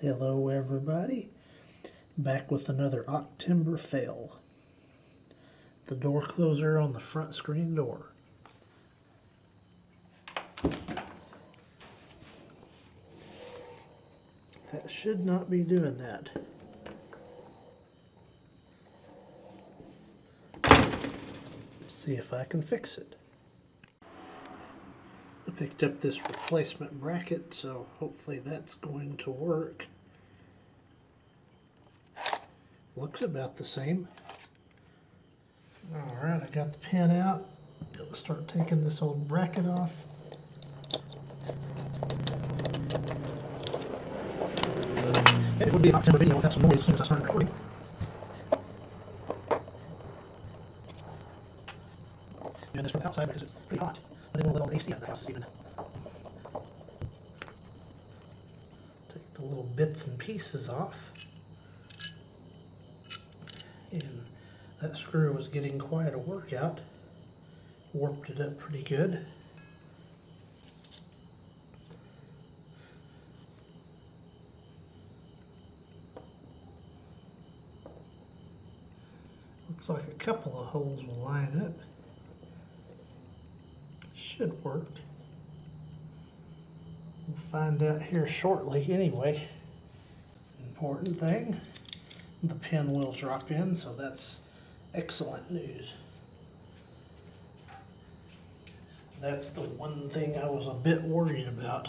Hello everybody, back with another Octember fail. The door closer on the front screen door. That should not be doing that. Let's see if I can fix it. I picked up this replacement bracket, so hopefully that's going to work. Looks about the same. Alright, I got the pin out. Gonna start taking this old bracket off. It would be an Octember video without some noise as soon as I started recording. Doing this from the outside because it's pretty hot. I didn't want to let all the AC out of the house this evening. Take the little bits and pieces off. And that screw was getting quite a workout. Warped it up pretty good. Looks like a couple of holes will line up. Should work. We'll find out here shortly anyway. Important thing, the pin will drop in, so that's excellent news. That's the one thing I was a bit worried about.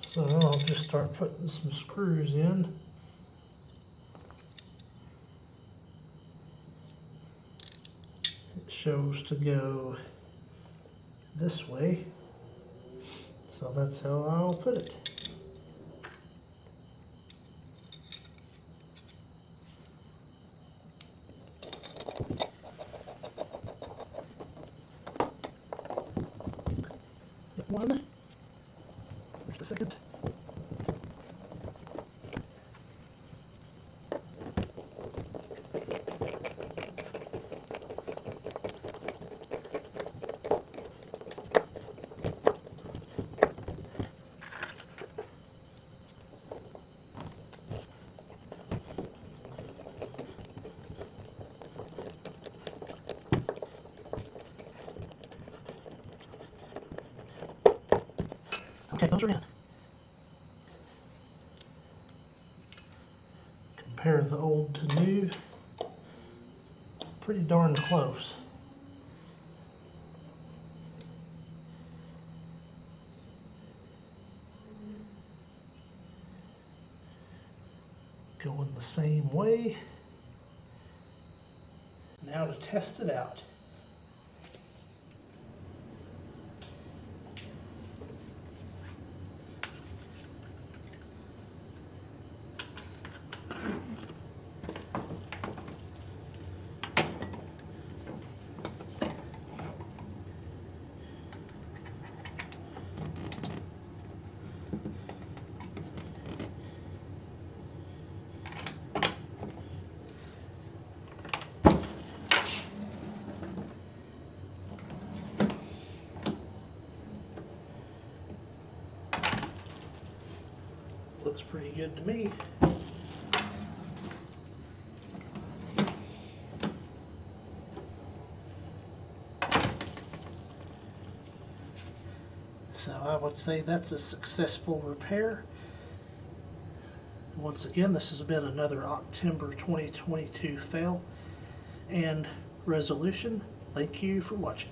So I'll just start putting some screws in. It shows to go this way, so that's how I'll put it. Get one. There's the second. Okay, those are in. Compare the old to new. Pretty darn close. Going the same way. Now to test it out. Looks pretty good to me. So I would say that's a successful repair. Once again, this has been another Octember 2022 fail and resolution. Thank you for watching.